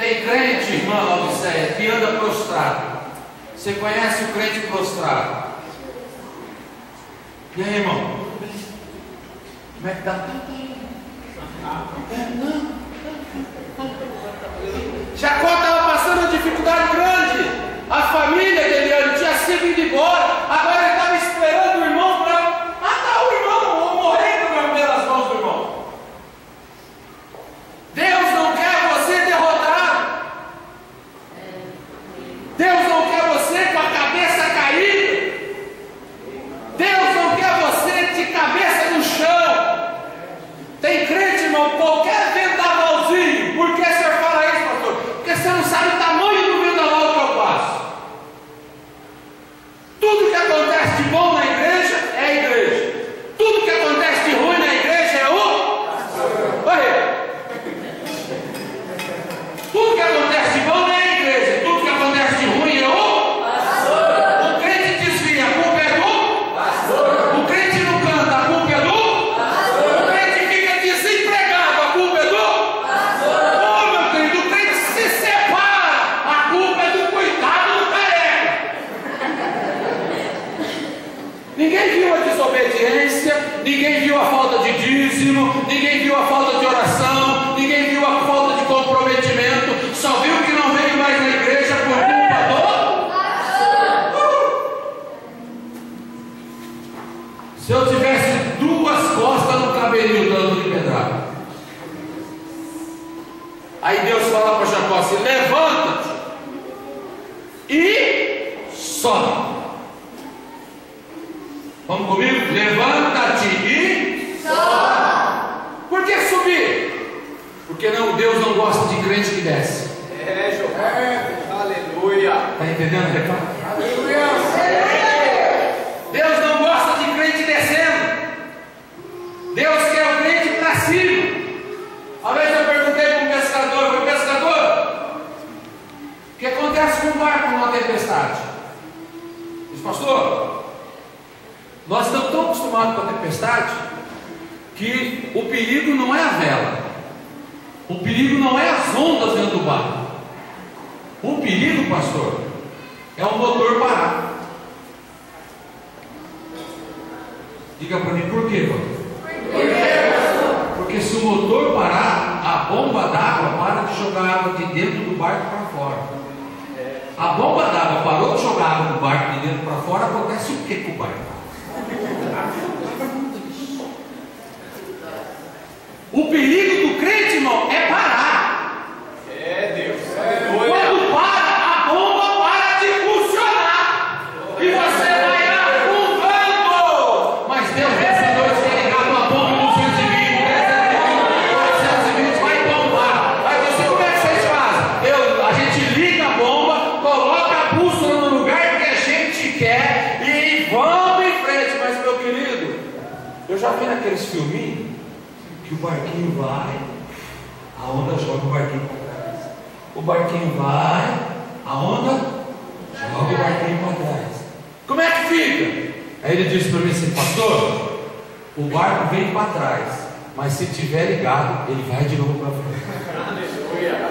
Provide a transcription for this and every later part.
Tem crente, irmã Laodiceia, que anda prostrado. Você conhece o crente prostrado? E aí, irmão? Como é que tá? Jacó estava passando uma dificuldade grande. A família de Eliane tinha sido indo embora. Agora ele estava esperando o irmão para matar o irmão ou morrer pelas mãos do irmão. Deus não quer você derrotado. Deus não quer você com a cabeça caída. Deus não quer você de cabeça no chão. Tem crente, irmão, qualquer vendavalzinho. Por que o senhor fala isso, pastor? Porque você não sabe o tamanho do vendaval que eu passo. Tudo que acontece de bom na igreja é a igreja. Tudo que acontece de ruim na igreja é o pastor. Tudo que acontece de bom não é a igreja. Tudo que acontece de ruim é o pastor. O crente desvia, a culpa é do pastor. O crente não canta, a culpa é do pastor. O crente fica desempregado, a culpa é do pastor. Oh, meu querido, o crente se separa, a culpa é do coitado do careca. Ninguém viu a desobediência, ninguém viu a falta de dízimo, ninguém viu a falta de oração, ninguém viu a falta de comprometimento, só viu que não veio mais na igreja por culpa do. Se eu tivesse duas costas, não caberia o tanto de pedrada. Aí Deus fala para Jacó assim: levanta-te e sobe. Vamos comigo? Levanta-te e sobe. Por que subir? Porque não, Deus não gosta de crente que desce. Aleluia. Está entendendo o recado? Aleluia. Deus não gosta de crente descendo. Deus quer o crente para cima. Uma vez eu perguntei para um pescador: pescador, o que acontece com o barco numa tempestade? Ele disse: pastor, nós estamos tão acostumados com a tempestade que o perigo não é a vela, o perigo não é as ondas dentro do barco. O perigo, pastor, é o motor parar. Diga para mim, por quê, pastor? Porque se o motor parar, a bomba d'água para de jogar água de dentro do barco para fora. A bomba d'água parou de jogar água do barco de dentro para fora, acontece o que com o barco? O perigo do crente, irmão, é parar. É Deus. Quando para, a bomba para de funcionar. E você vai afundando. Mas Deus nessa noite tem ligado uma bomba no 220, 320, vai bombar. Aí você, como é que vocês fazem? A gente liga a bomba, coloca a bússola no lugar que a gente quer e vamos em frente. Mas, meu querido, eu já vi naqueles filminhos que o barquinho vai, a onda joga o barquinho para trás. O barquinho vai, a onda joga o barquinho para trás. Como é que fica? Aí ele disse para mim assim: pastor, o barco vem para trás, mas se tiver ligado, ele vai de novo para frente. Aleluia.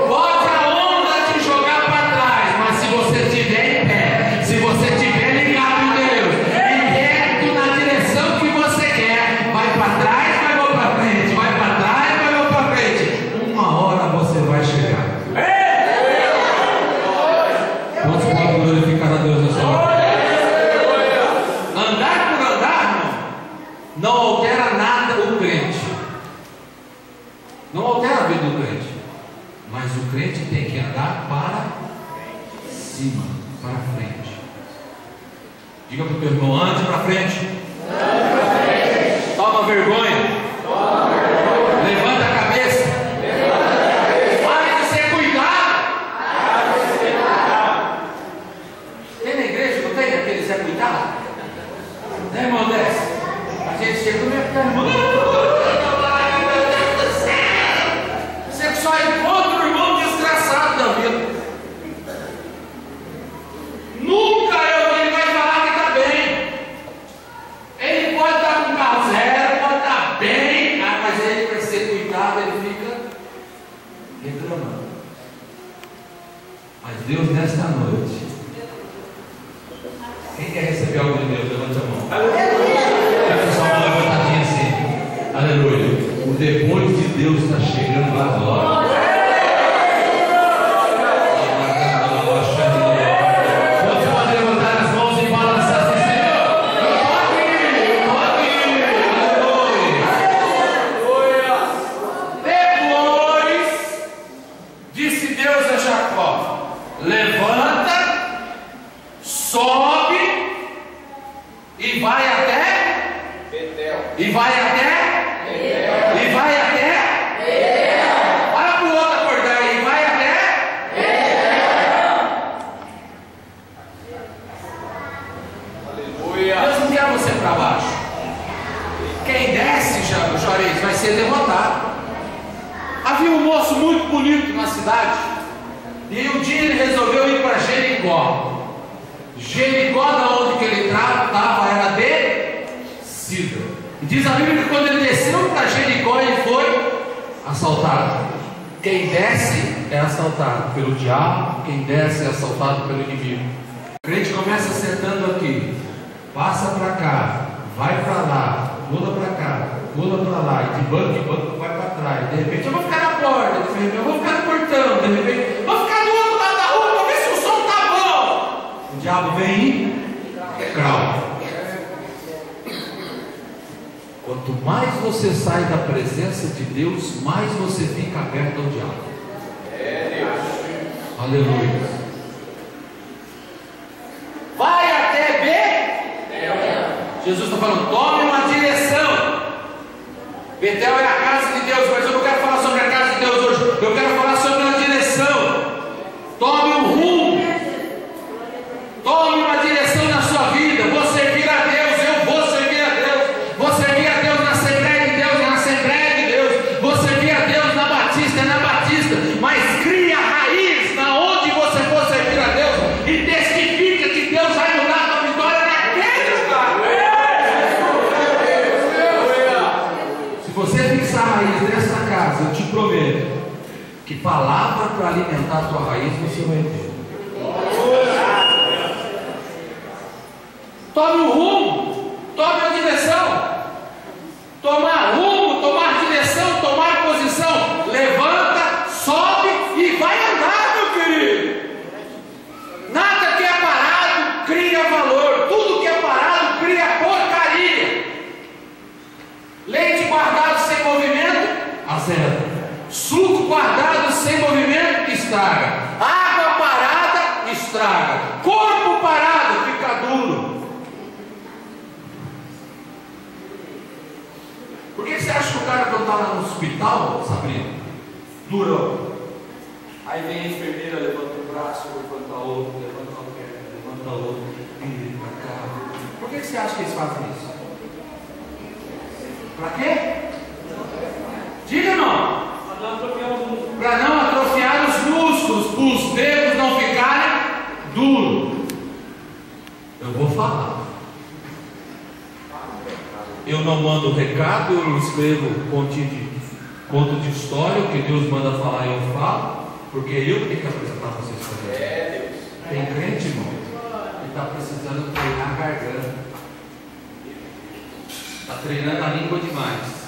Pode a onda te jogar para trás, mas se você estiver em pé, se você estiver ligado em Deus, e reto na direção que você quer, vai para trás, vai para frente, vai para trás, vai para frente. Uma hora você vai chegar. Quantos podem glorificar a Deus nessa hora? Andar por andar, irmão, não altera nada o crente. Não altera a vida do crente. Mas o crente tem que andar para cima, para frente. Diga para o teu irmão: ande para frente. Toma vergonha. Levanta a cabeça. Pare de ser cuidado. Tem na igreja, não tem aquele Zé Cuidado? Né, irmão? Desce. A gente chega no meu irmão. Você só encontra o irmão desgraçado da vida. Deus nesta noite. Quem quer receber algo de Deus? Levante a mão. Aleluia! Só uma levantadinha assim. Aleluia! O depois de Deus está chegando agora. Você pode levantar as mãos e balançar assim, Senhor. Depois, disse Deus a Jacó: levanta, sobe e vai até Betel. E vai até Betel. E vai até Betel. Olha para o outro acordar aí. E vai até Betel. Aleluia. Deus não quer você para baixo. Quem desce, Juarez, vai ser derrotado. Havia um moço muito bonito na cidade. E um dia ele resolveu ir para Jericó. Jericó, da onde que ele estava, era descida. E diz a Bíblia que quando ele desceu para Jericó, ele foi assaltado. Quem desce é assaltado pelo diabo, quem desce é assaltado pelo inimigo. O crente começa sentando aqui, passa para cá, vai para lá, pula para cá, pula para lá, e de banco em banco vai para trás. De repente eu vou ficar na porta, de repente eu vou ficar no portão, de repente eu vou ficar do outro lado da rua para ver se o som tá bom. O diabo vem e crau. Quanto mais você sai da presença de Deus, mais você fica aberto ao diabo. Aleluia. Vai até Betel. Jesus está falando, tome uma direção. Betel é a casa de Deus, mas eu não quero falar sobre a casa de Deus hoje. Eu quero falar sobre uma direção. Tome um rumo. Tome uma direção na sua vida. Vou servir a Deus, eu vou servir a Deus. Vou servir a Deus na Assembleia de Deus, na Assembleia de Deus. Vou servir a Deus na Batista, na Batista. Mas cria raiz na onde você for servir a Deus e testifica que Deus vai mudar a tua vitória naquele lugar. Se você fixar a raiz nessa casa, eu te prometo que palavra para alimentar a tua raiz você vai ter. Tome um rumo, tome uma direção. Tomar rumo, tomar direção, tomar posição. Levanta, sobe e vai andar, meu querido. Nada que é parado cria valor. Tudo que é parado cria porcaria. Leite guardado sem movimento, azeda. Suco guardado sem movimento, estraga. Água parada, estraga. Corpo parado, fica duro. Por que você acha que o cara quando está lá no hospital, Sabrina, durão? Aí vem a enfermeira, levanta o braço, levanta outro, levanta a perna, levanta outro, vira para cá. Por que você acha que eles fazem isso? Para quê? Diga não. Para não atrofiar os músculos, para os dedos não ficarem duros. Eu vou falar. Eu não mando recado, eu escrevo conto de história, o que Deus manda falar eu falo, porque eu tenho que apresentar vocês para Deus. Tem crente, irmão, que está precisando treinar a garganta, está treinando a língua demais.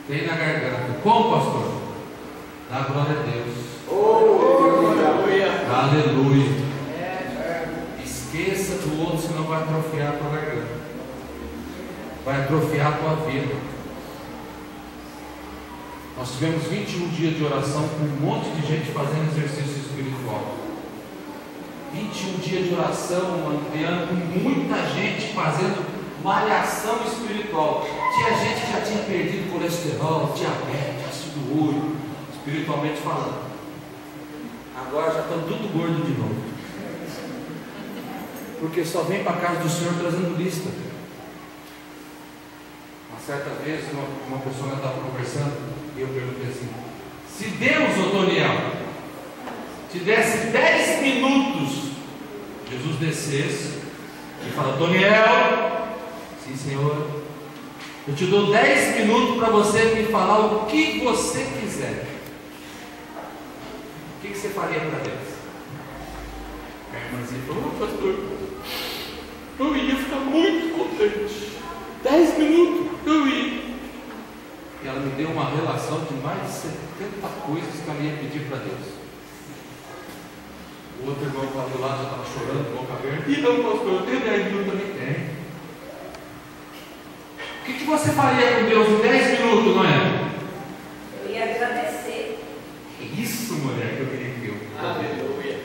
Treina a garganta. Como, pastor? Dá glória a Deus. Aleluia. Esqueça do outro, senão vai atrofiar a tua garganta. Vai atrofiar a tua vida. Nós tivemos 21 dias de oração com um monte de gente fazendo exercício espiritual. 21 dias de oração, Adriano, com muita gente fazendo malhação espiritual. Tinha gente que já tinha perdido colesterol, diabetes, ácido úrico, espiritualmente falando. Agora já estão tudo gordo de novo. Porque só vem para a casa do Senhor trazendo lista. Certa vez uma pessoa estava conversando e eu perguntei assim: se Deus, Otoniel, te desse 10 minutos, Jesus descesse e fala: Otoniel, sim Senhor, eu te dou 10 minutos para você me falar o que você quiser. O que você faria para Deus? A irmãzinha falou: pastor, eu ia ficar muito contente. 10 minutos eu ia. E ela me deu uma relação de mais de 70 coisas que ela ia pedir para Deus. O outro irmão estava do lado, já estava chorando, boca aberta. Então, pastor, eu tenho 10 minutos também. Tem. O que você faria com Deus em 10 minutos, não é? Eu ia agradecer. Isso, mulher, que eu queria que eu. Aleluia.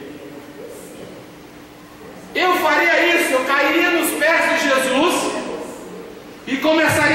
Eu faria isso, eu cairia nos pés de Jesus e começaria